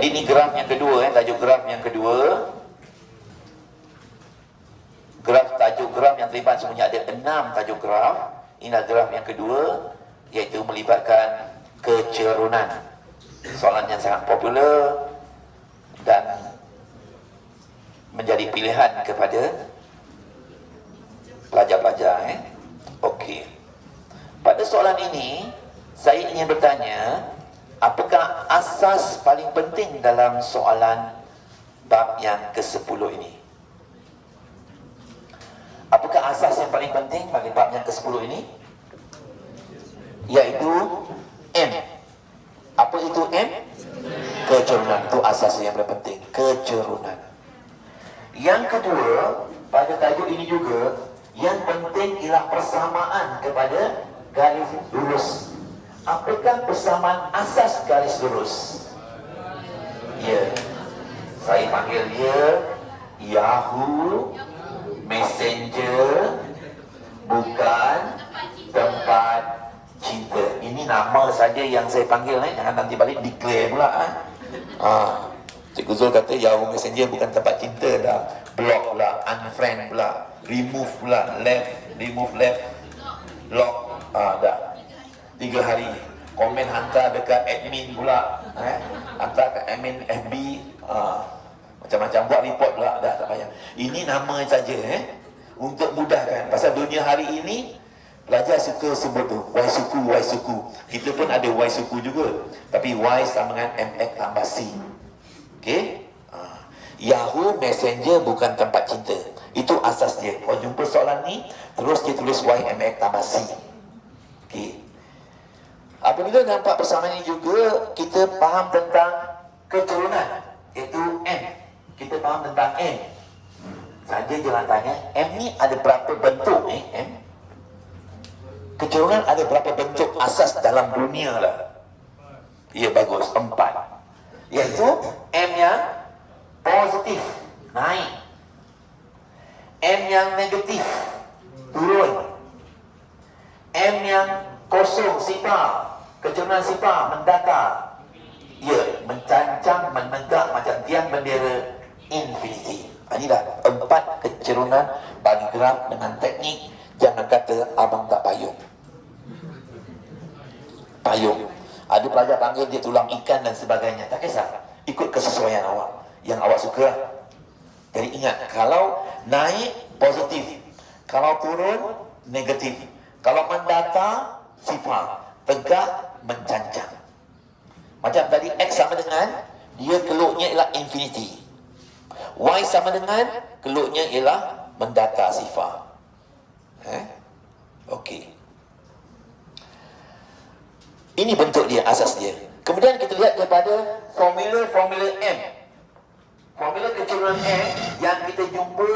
Jadi ini graf yang kedua, tajuk graf yang kedua. Tajuk graf yang terlibat sebenarnya ada 6 tajuk graf. Inilah graf yang kedua, iaitu melibatkan kecerunan. Soalan yang sangat popular dan menjadi pilihan kepada pelajar-pelajar. Okey. Pada soalan ini, saya ingin bertanya, apakah asas paling penting dalam soalan bab yang ke-10 ini? Apakah asas yang paling penting bagi bab yang ke-10 ini? Iaitu M. Apa itu M? Kecerunan. Itu asas yang paling penting. Kecerunan. Yang kedua, pada tajuk ini juga, yang penting ialah persamaan kepada garis lurus. Apakah persamaan asas garis lurus? Ya, saya panggil dia Yahoo Messenger bukan tempat cinta. Ini nama saja yang saya panggil, jangan nanti balik declare pula. Cikgu Zul kata Yahoo Messenger bukan tempat cinta dah. Block pula, unfriend pula, remove pula, remove left, lock, dah 3 hari. Komen hantar dekat admin pula, hantar ke admin FB, macam-macam, buat report pula, dah tak payah. Ini nama saja untuk mudahkan. Pasal dunia hari ini pelajar suka sebut tu Y suku. Kita pun ada Y suku juga, tapi Y sama dengan MX tambah C. Okey. Yahoo Messenger bukan tempat cinta. Itu asas dia. Kalau jumpa soalan ni, terus dia tulis Y MX tambah C. Okey. Apabila nampak persamaan ini juga, kita faham tentang kecerunan, iaitu M. Kita faham tentang M. Saja jangan tanya, M ni ada berapa bentuk M? Kecerunan ada berapa bentuk asas dalam dunia lah? Ya, bagus, 4. Iaitu M yang positif, naik. M yang negatif, turun. M yang kosong, sifar, kecerunan sifar, mendatar. Ya, mencancang, menegak macam tiang bendera infinity. Inilah 4 kecerunan bagi graf dengan teknik. Jangan kata abang tak payung. Payung. Ada pelajar panggil dia tulang ikan dan sebagainya. Tak kisah. Ikut kesesuaian awak. Yang awak suka. Jadi ingat, kalau naik positif, kalau turun negatif, kalau mendatar sifar, tegak mencancang. Macam tadi X sama dengan, dia keluknya ialah infinity. Y sama dengan, keluknya ialah mendatar sifar. Okey. Ini bentuk dia, asas dia. Kemudian kita lihat kepada formula M. Formula kecerunan M yang kita jumpa,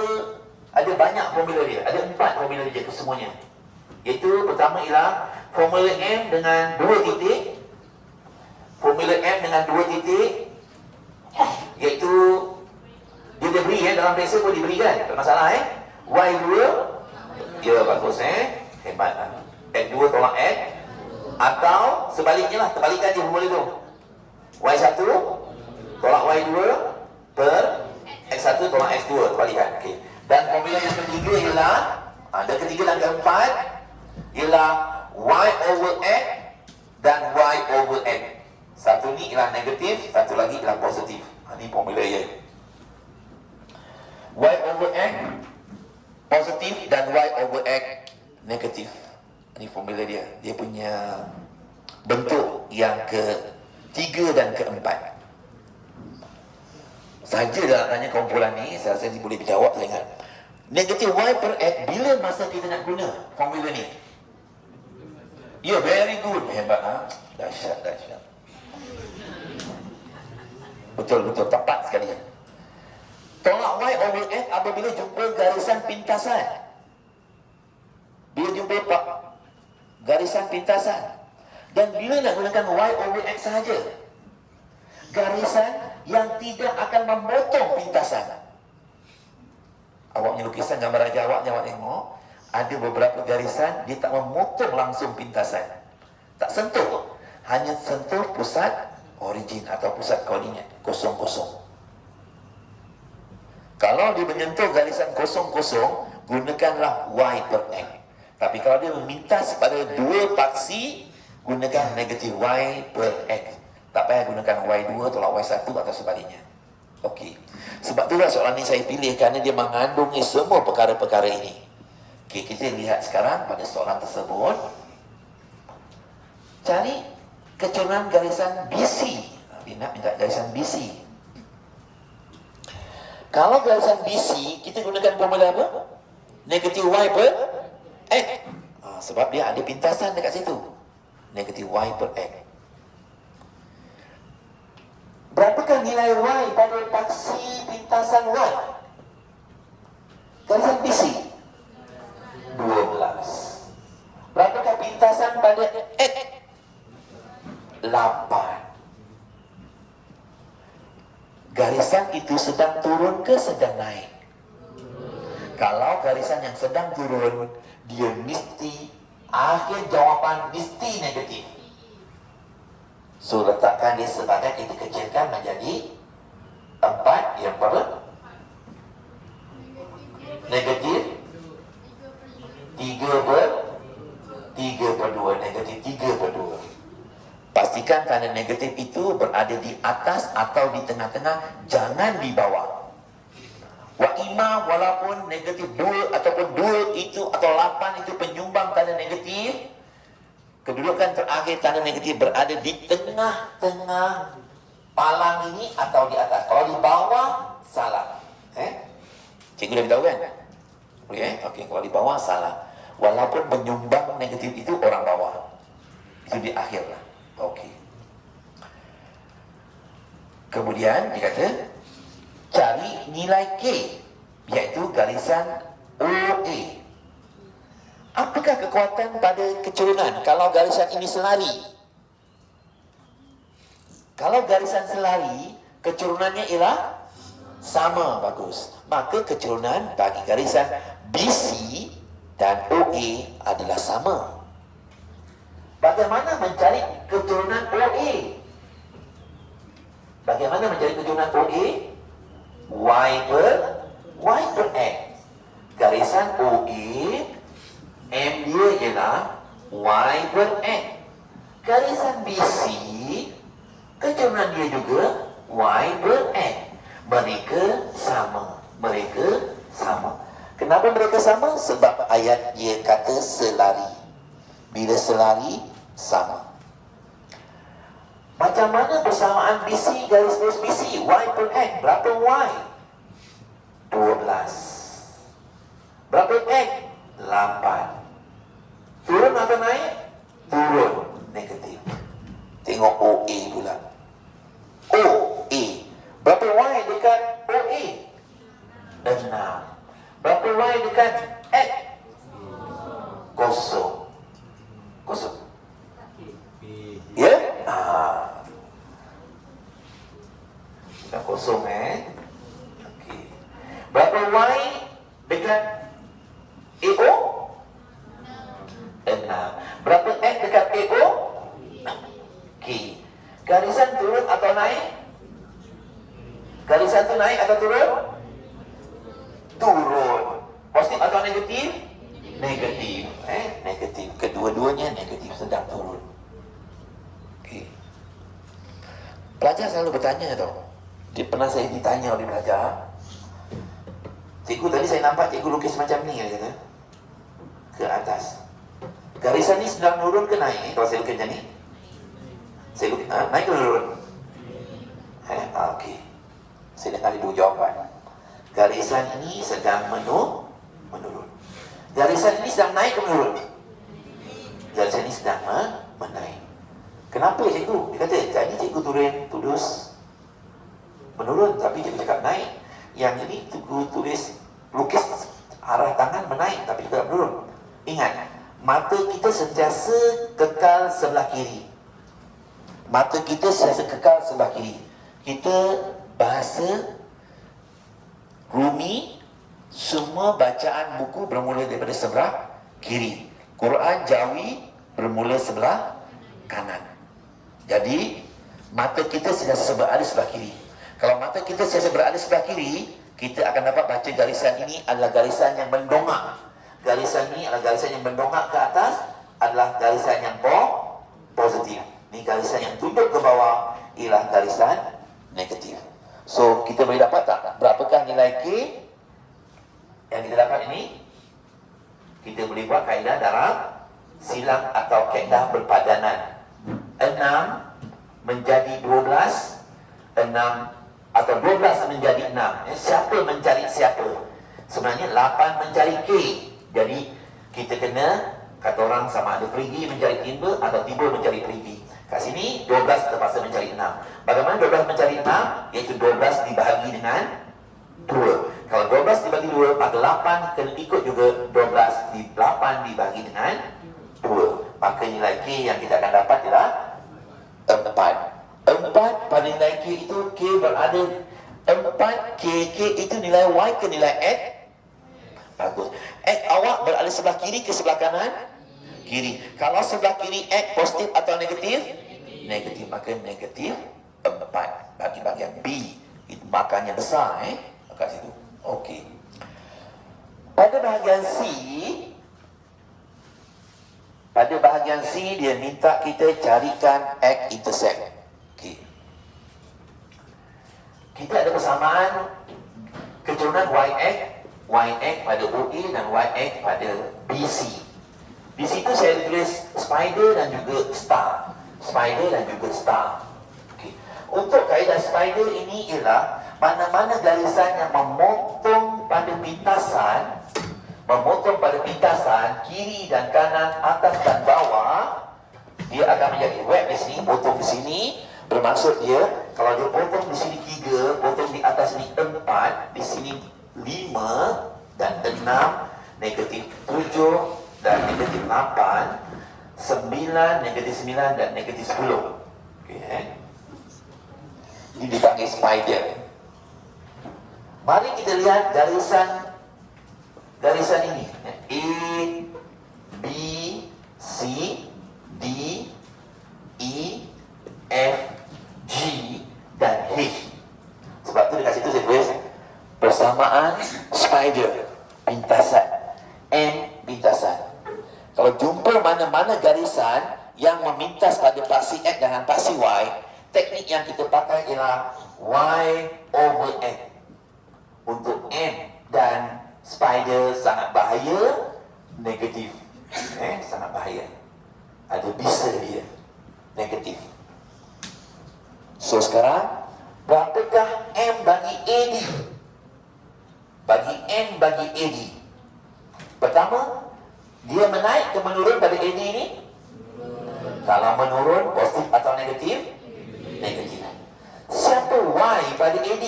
ada banyak formula dia. Ada 4 formula dia kesemuanya. Iaitu pertama ialah formula M dengan 2 titik. Formula M dengan 2 titik, iaitu dia diberi dalam biasa pun diberikan, tak masalah Y2, ya bagus hebat X2 tolak X, atau sebaliknya lah, terbalikan je formula tu. Y1 tolak Y2 per X1 tolak X2, terbalikan. Okay. Dan formula yang ketiga ialah, dan ketiga dan keempat ialah Y over X dan Y over X. Satu ni ialah negatif, satu lagi ialah positif. Ini formula dia. Y over X positif dan Y over X negatif. Ini formula dia. Dia punya bentuk yang ke-3 dan ke-4. Saja dalam tanya kumpulan ni, saya rasa boleh dijawab, saya ingat. Negatif Y per X, bila masa kita nak guna formula ni? Ya, very good. Hebat, dahsyat. Betul, tepat sekali. Tolak Y over X apabila jumpa garisan pintasan. Bila jumpa garisan pintasan. Dan bila nak gunakan Y over X sahaja, garisan yang tidak akan memotong pintasan. Awak punya lukisan gambar raja awak tengok, ada beberapa garisan dia tak memotong langsung pintasan. Tak sentuh, hanya sentuh pusat origin atau pusat koordinat 00. Kalau dia menyentuh garisan 00, gunakanlah Y per X. Tapi kalau dia memintas pada dua paksi, gunakan negatif Y per X. Tak payah gunakan Y2 atau Y1 atau sebaliknya. Okey. Sebab itulah soalan ini saya pilih kerana dia mengandungi semua perkara-perkara ini. Okey, kita lihat sekarang pada soalan tersebut. Cari kecurangan garisan BC. Dia nak minta garisan BC. Kalau garisan BC, kita gunakan formula apa? Negatif Y per X. Sebab dia ada pintasan dekat situ. Negatif Y per X. Berapakah nilai Y pada paksi pintasan Y? Garisan BC? 12. Berapakah pintasan pada X? 8. Garisan itu sedang turun ke sedang naik? Kalau garisan yang sedang turun, dia mesti, akhir jawapan mesti negatif. So, letakkan dia sebagai, kita kecilkan menjadi 4 yang pada negatif 3/2, negatif 3/2. Pastikan tanda negatif itu berada di atas atau di tengah-tengah, jangan di bawah. Wa ima, walaupun negatif 2 ataupun 2 itu atau 8 itu penyumbang tanda negatif, kedudukan terakhir tanda negatif berada di tengah-tengah palang ini atau di atas. Kalau di bawah, salah. Cikgu dah beritahu kan? Okey, kalau di bawah, salah. Walaupun penyumbang negatif itu orang bawah. Itu di akhir lah. Okey. Kemudian dia kata cari nilai K, iaitu garisan OA. Apakah kekuatan pada kecurangan kalau garisan ini selari? Kalau garisan selari, kecurangannya ialah sama, bagus. Maka kecurangan bagi garisan BC dan OA adalah sama. Bagaimana mencari keturunan OA? Bagaimana mencari keturunan OA? Y per X. Garisan OA, M dia ialah Y per X. Garisan BC, keturunan dia juga Y per X. Mereka sama. Kenapa mereka sama? Sebab ayat dia kata selari. Bila selari, sama. Macam mana persamaan BC garis lurus BC? Y per X. Berapa Y? 12. Berapa X? 8. Turun atau naik? Turun. Negatif. Tengok OA pula. OA. Berapa Y dekat OA? 6. Berapa Y dekat X? Kosong. Ya? Sudah kosong Okey. Berapa Y dekat AO? 6. Berapa X dekat AO? Okey. Garisan turun atau naik? Garisan tu naik atau turun? Turun. Positif atau negatif? Negatif. Negatif. Kedua-duanya negatif, sedang turun. Okay. Pelajar selalu bertanya tau. Dia pernah saya ditanya oleh pelajar, cikgu tadi saya nampak cikgu lukis macam ni, kata, ke atas. Garisan ni sedang turun ke naik? Kalau saya lukis macam ni, saya lukis, naik ke turun? Okey. Saya dengar ada dua jawapan. Garisan ini sedang menurun. Garisan ini sedang naik ke menurun? Garisan ini sedang menaik. Kenapa cikgu? Dia kata, tadi cikgu tulis menurun, tapi cikgu cakap naik. Yang ini cikgu tulis, lukis arah tangan menaik, tapi juga menurun. Ingat, mata kita sentiasa kekal sebelah kiri. Mata kita sentiasa kekal sebelah kiri. Kita bahasa Rumi, semua bacaan buku bermula daripada sebelah kiri. Quran Jawi bermula sebelah kanan. Jadi mata kita sentiasa beralih sebelah kiri. Kalau mata kita sentiasa beralih sebelah kiri, kita akan dapat baca garisan ini adalah garisan yang mendongak. Garisan ini adalah garisan yang mendongak ke atas, adalah garisan yang positif. Ini garisan yang tunduk ke bawah ialah garisan negatif. So, kita boleh dapat tak berapakah nilai K yang kita dapat ini? Kita boleh buat kaedah dalam silang atau kaedah berpadanan. 6 menjadi 12, 6 atau 12 menjadi 6. Siapa mencari siapa? Sebenarnya 8 mencari K. Jadi kita kena, kata orang, sama ada perigi mencari timba atau timba mencari perigi. Kat sini 12 terpaksa mencari 6. Bagaimana 12 mencari 6? Iaitu 12 dibahagi dengan 2. Kalau 12 dibagi 2, maka 8 kena ikut juga 12 di 8 dibagi dengan 2. Maka nilai K yang kita akan dapat ialah 4. 4 pada nilai K itu K berada 4 K itu nilai Y ke nilai X? Bagus. X awak berada sebelah kiri ke sebelah kanan? Kiri. Kalau sebelah kiri X positif atau negatif? Negatif. Maka negatif 4 bagi bahagian B. Itu makannya besar kat situ. Okey. Pada bahagian C dia minta kita carikan X intercept. Okey. Kita ada persamaan keturunan YX pada OA dan YX pada BC. Di situ saya tulis spider dan juga star. Spider dan juga star. Okay. Untuk kaedah spider ini ialah mana-mana garisan yang memotong pada pintasan kiri dan kanan, atas dan bawah, dia akan menjadi web di sini, potong di sini. Bermaksud dia, kalau dia potong di sini 3, potong di atas ini 4, di sini 5 dan 6, negatif 7 dan negatif 8, 9, negatif 9 dan negatif 10. Okay. Ini dipanggil spider. Mari kita lihat garisan ini. A, B, C, D, E, F, G dan H. Sebab tu dekat situ saya tulis persamaan spider, pintasan, M pintasan. Kalau jumpa mana-mana garisan yang memintas pada paksi X dengan paksi Y, teknik yang kita pakai ialah Y over X. Untuk M dan spider sangat bahaya, negatif. Sangat bahaya. Ada bisa dia, negatif. So sekarang, berapakah M bagi AD? Bagi M bagi AD. Pertama, dia menaik ke menurun pada AD ini? Kalau menurun, positif atau negatif? Negatif. Siapa Y pada AD?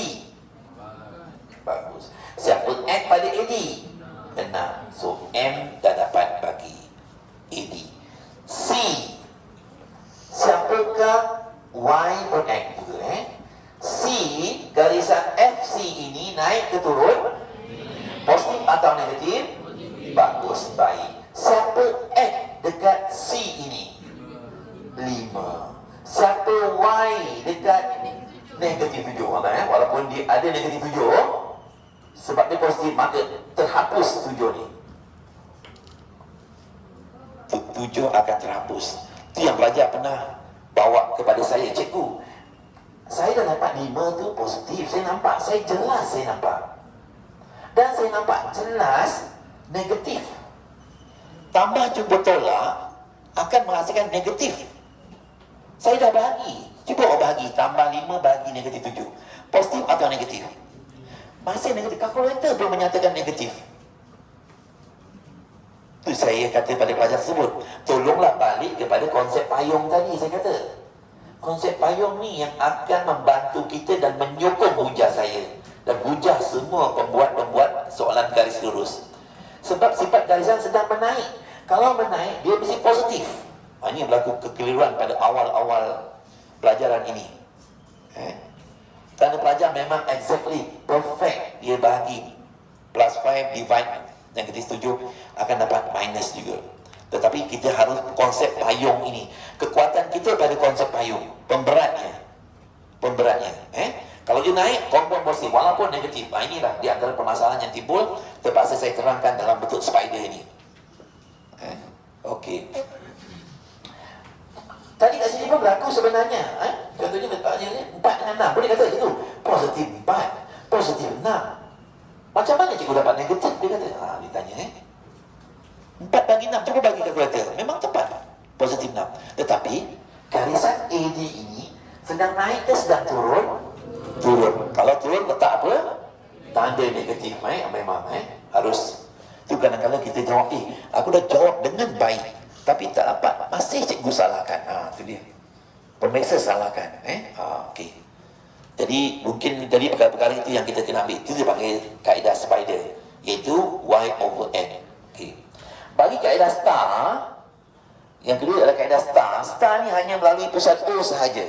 Bagus. Siapa X pada AD? 6. So M dah dapat bagi AD. C. Siapakah Y per X juga C, garisan FC ini naik ke turun? Positif atau negatif? Bagus, baik. Siapa X dekat C ini? 5. Siapa Y dekat ini? Negatif 7. Walaupun dia ada negatif 7, sebab dia positif, maka terhapus 7 ni. 7 akan terhapus. Itu yang pelajar pernah bawa kepada saya, cikgu, saya dah dapat 5 tu positif. Saya nampak, saya nampak. Dan saya nampak jelas negatif. Tambah jumpa tolak akan menghasilkan negatif. Saya dah bahagi. Cuba awak bahagi. Tambah 5 bahagi negatif 7. Positif atau negatif? Masih negatif. Kalkulator pun menyatakan negatif. Itu saya kata pada pelajar tersebut, tolonglah balik kepada konsep payung tadi. Saya kata konsep payung ni yang akan membantu kita dan menyokong hujah saya dan hujah semua pembuat soalan garis lurus. Sebab sifat garisan sedang menaik. Kalau menaik, dia mesti positif. Ini berlaku kekeliruan pada awal-awal pelajaran ini. Kerana pelajar memang exactly perfect, dia bahagi plus 5 divide negatif 7 akan dapat minus juga. Tetapi kita harus konsep payung ini. Kekuatan kita pada konsep payung, pemberatnya pemberatnya. Kalau dia naik, kompon positif walaupun negatif. Inilah di antara permasalahan yang timbul, terpaksa saya terangkan dalam bentuk spider ini. Okey. Tadi kat sini pun berlaku sebenarnya. Contohnya letaknya 4 dengan 6. Boleh kata itu positif 4, positif 6. Macam mana cikgu dapat negatif? Dia kata, dia tanya 4 bagi 6, cuba bagi kalkulator. Memang tepat, positif 6. Tetapi garisan AD ini sedang naik ke sedang turun? Turun. Kalau turun letak apa? Tanda negatif. Memang harus. Itu kadang-kadang kita jawab, aku dah jawab dengan baik, tapi tak dapat, masih cikgu salahkan. Itu dia. Pemirsa salahkan. Okey. Jadi mungkin dari perkara-perkara itu yang kita kena ambil. Itu dia panggil kaedah spider, iaitu Y over N. Okey. Bagi kaedah star, yang kedua adalah kaedah star. Star ni hanya melalui pusat O sahaja.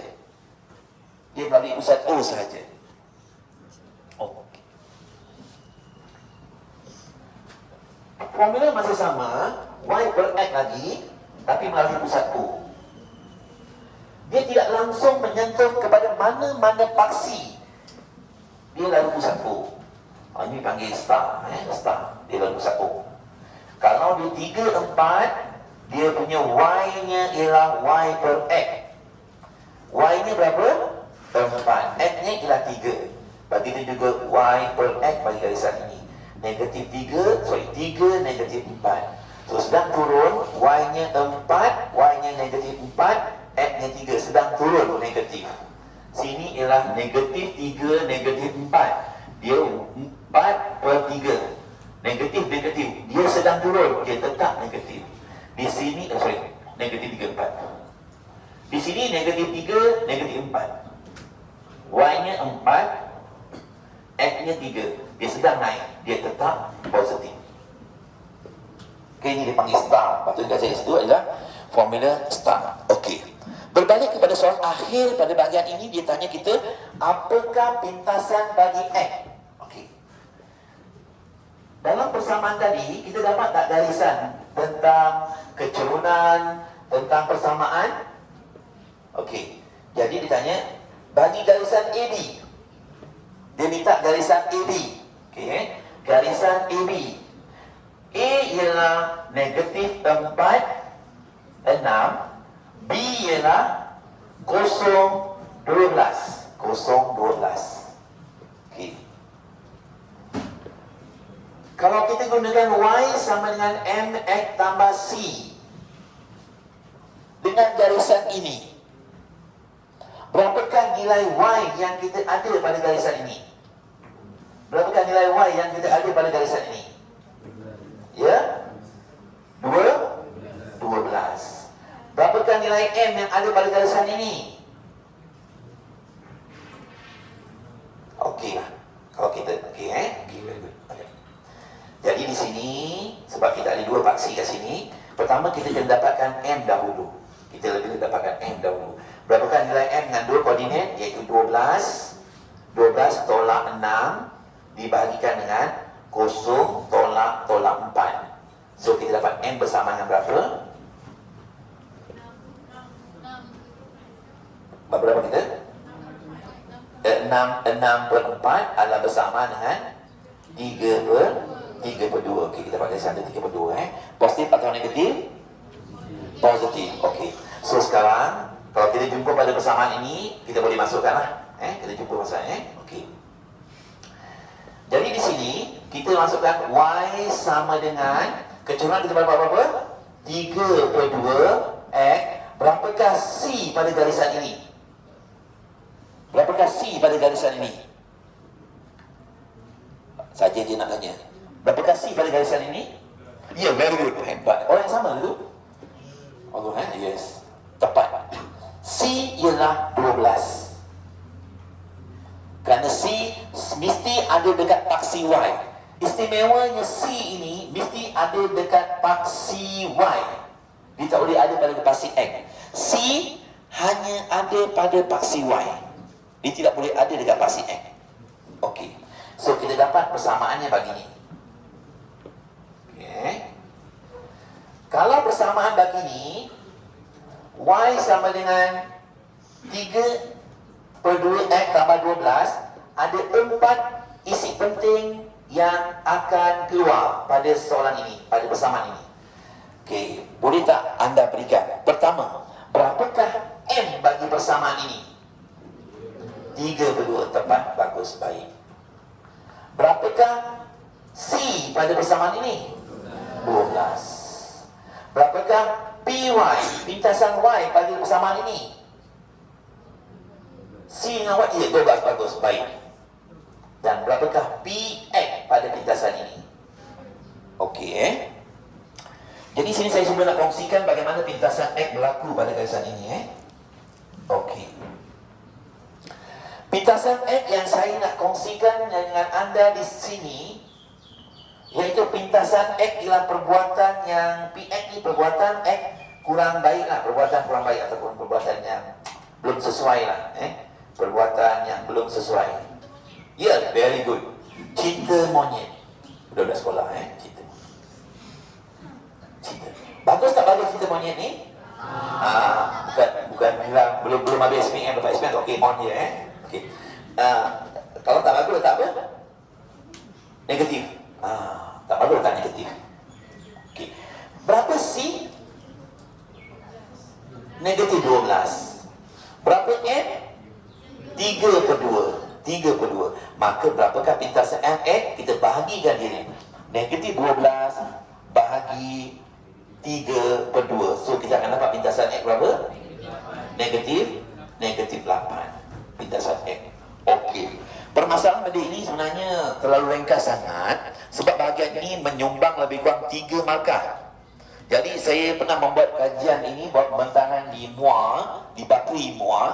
Dia melalui pusat O sahaja. Formula masih sama, Y per X lagi, tapi melalui pusat O. Dia tidak langsung menyentuh kepada mana-mana paksi. Dia lalu pusat O. Ini panggil star, star. Dia lalu pusat O. Kalau dia 3, 4, dia punya Y-nya ialah Y per X. Y-nya berapa? 4. X-nya ialah 3. Bagi itu juga Y per X bagi garisan ini. Negatif 3, negatif 4. So sedang turun, Y-nya 4, Y-nya negatif 4, X-nya 3. Sedang turun negatif. Sini ialah negatif 3, negatif 4. Dia 4 per 3. Negatif, dia sedang turun, dia tetap negatif. Di sini, negatif 3, 4. Di sini negatif 3, negatif 4. Y-nya 4, X-nya 3. Dia sedang naik, dia tetap positif. Ini dipanggil star. Patut saya itu adalah formula star. Okey. Berbalik kepada soal akhir pada bahagian ini, dia tanya kita, apakah pintasan bagi X? Dalam persamaan tadi, kita dapat tak garisan tentang kecerunan, tentang persamaan? Okey. Jadi ditanya, bagi garisan AB. Dia minta garisan AB. Okey. Garisan AB. A ialah negatif 4, 6. B ialah 0, 12. 0, 12. Okey. Kalau kita gunakan Y sama dengan MX tambah C dengan garisan ini, berapakah nilai Y yang kita ada pada garisan ini? Berapakah nilai Y yang kita ada pada garisan ini? Ya? 12. Berapakah nilai M yang ada pada garisan ini? Okey lah. Kalau kita, okey very good. Jadi di sini, sebab kita ada 2 paksi kat sini, pertama kita kena dapatkan M dahulu. Kita lebih dapatkan M dahulu. Berapakah nilai M dengan 2 koordinat, iaitu 12. 12 tolak 6 dibahagikan dengan 0 tolak 4. So kita dapat M bersama dengan berapa? Berapa kita? 6 per 4 adalah bersama dengan 3 per 2. Okey, kita pakai satu 3 per 2. Positif atau negatif? Positif. Okey. So sekarang kalau kita jumpa pada persamaan ini, kita boleh masukkanlah. Kita jumpa masalah. Okey. Jadi di sini kita masukkan Y sama dengan kecerunan kita dapat berapa? 3 per 2 X. Berapakah C pada garisan ini? Berapakah C pada garisan ini? Saja dia nak tanya. Berapakah C pada garisan ini? Ya, very good. Hebat. Orang yang sama tu? Allah, yes. Tepat. C ialah 12. Kerana C mesti ada dekat paksi Y. Istimewanya C ini mesti ada dekat paksi Y. Dia tak boleh ada pada paksi X. C hanya ada pada paksi Y. Dia tidak boleh ada dekat paksi X. Okey. So kita dapat persamaannya begini. Okay. Kalau persamaan begini, Y sama dengan 3 per 2 X tambah 12, ada 4 isi penting yang akan keluar pada soalan ini, pada persamaan ini. Okey, boleh tak anda berikan? Pertama, berapakah M bagi persamaan ini? 3 per 2, tepat, bagus, baik. Berapakah C pada persamaan ini? 12. Berapakah PY, pintasan Y pada persamaan ini? C dengan Y, ya, 12, bagus, baik. Dan berapakah PX pada pintasan ini? Okey, Jadi sini saya cuma nak kongsikan bagaimana pintasan X berlaku pada garisan ini. Okey. Pintasan X yang saya nak kongsikan dengan anda di sini, iaitu pintasan X ialah perbuatan yang PX ni perbuatan X kurang baik lah, perbuatan kurang baik ataupun perbuatan yang belum sesuai lah, perbuatan yang belum sesuai. Ya, very good. Cinta monyet. Udah sekolah, cinta. Cinta. Bagus tak bagus cinta monyet ni? Bukan bilang belum habis SPM lepas SPM. Okey, on je okey. Kalau tak bagus tak apa? Negatif. Tak bagus tak negatif. Okey. Berapa C? Negatif 12. Berapa M? 3 per 2. 3 per 2. Maka berapakah pintasan X? Kita bahagikan dia ni. Negatif 12 bahagi 3 per 2. So kita akan dapat pintasan X berapa? Negatif 8. Pintasan X. Okey. Permasalahan pada ini sebenarnya terlalu ringkas sangat, sebab bahagian ini menyumbang lebih kurang 3 markah. Jadi saya pernah membuat kajian ini, buat pembentangan di MUA, di Bakri MUA,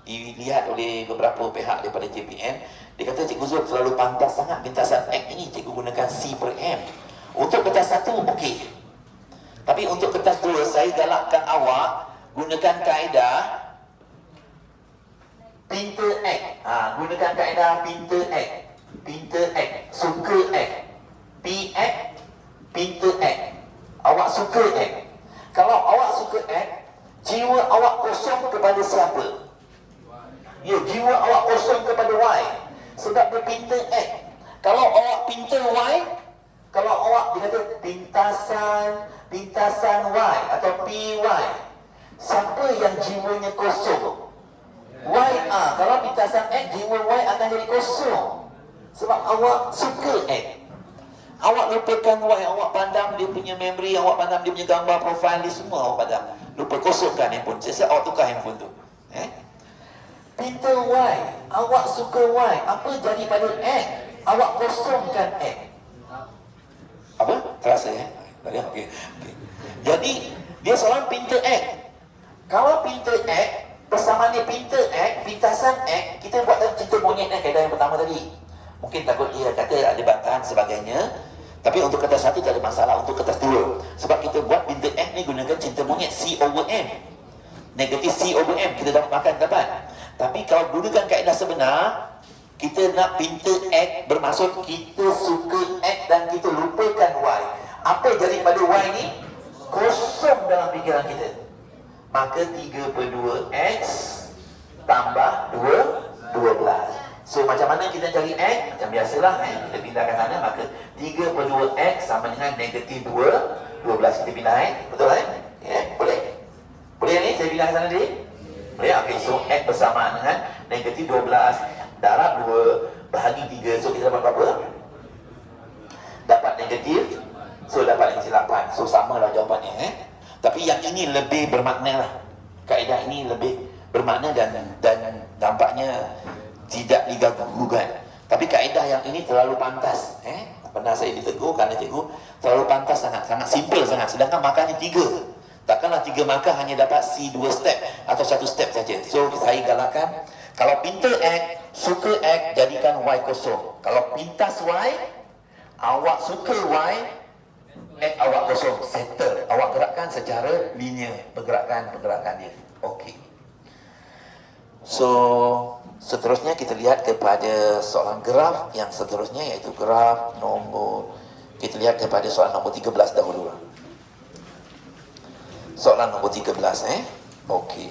dilihat oleh beberapa pihak daripada JPN. Dia kata Cikgu Zul terlalu pantas sangat pintasan X ini, Cikgu gunakan C per M. Untuk kertas 1 okey, tapi untuk kertas 2 saya galakkan awak gunakan kaedah pinta X. Gunakan kaedah pinta X. Pinta X, suka X. PX, pinta X. Awak suka X. Kalau awak suka X, jiwa awak kosong kepada siapa? Ya, jiwa awak kosong kepada Y. Sebab dia pinta X. Kalau awak pinta Y, kalau awak dia kata pintasan Y atau PY, siapa yang jiwanya kosong? YA. Kalau pintasan X, jiwa Y akan jadi kosong. Sebab awak suka X. Awak lupakan Y, awak pandang dia punya memory, awak pandang dia punya gambar profil dia semua, awak pandang. Lupa kosongkan handphone. Saya awak tukar handphone tu. Pinta Y, awak suka Y, apa jadi pada X? Awak kosongkan X. Apa? Terasa Okey. Jadi dia seorang pinta X. Kalau pinta X, persamaan dia pinta X, pintasan X, kita buat cinta monyet kaedah yang pertama tadi. Mungkin takut dia kata ada bantahan sebagainya, tapi untuk kertas 1 tak ada masalah. Untuk kertas 2, sebab kita buat pinta X ni gunakan cinta monyet C over M. Negatif C over M, kita dapat makan, dapat. Tapi kalau gunakan kaedah sebenar, kita nak pinta X bermaksud kita suka X dan kita lupakan Y. Apa jadi pada Y ni? Kosong dalam fikiran kita. Maka 3 per 2 X tambah 2, 12. So macam mana kita cari X? Macam biasalah, kita pindahkan sana. Maka 3 per 2 X sama dengan negatif 2, 12. Kita pindah, betul boleh? Boleh ni? Saya pindah ke sana tadi? Boleh? Okey, so X bersamaan dengan negatif 12 darab 2 bahagi 3. So kita dapat berapa? Dapat negatif. So dapat negatif 8. So samalah jawapannya. Tapi yang ini lebih bermakna lah. Kaedah ini lebih bermakna dan dampaknya tidak diganggu-gugat. Tapi kaedah yang ini terlalu pantas. Pernah saya ditegur kerana cikgu terlalu pantas sangat. Sangat simple sangat. Sedangkan markahnya 3. Takkanlah 3 markah hanya dapat C 2 step atau 1 step saja. So saya galakkan, kalau pinta X, suka X, jadikan Y kosong. Kalau pintas Y, awak suka Y, X awak kosong, settle. Awak gerakkan secara linear, pergerakan dia. Okey. So seterusnya kita lihat kepada soalan graf yang seterusnya, iaitu graf nombor, kita lihat kepada soalan nombor 13 dahulu. Soalan nombor 13 Okey.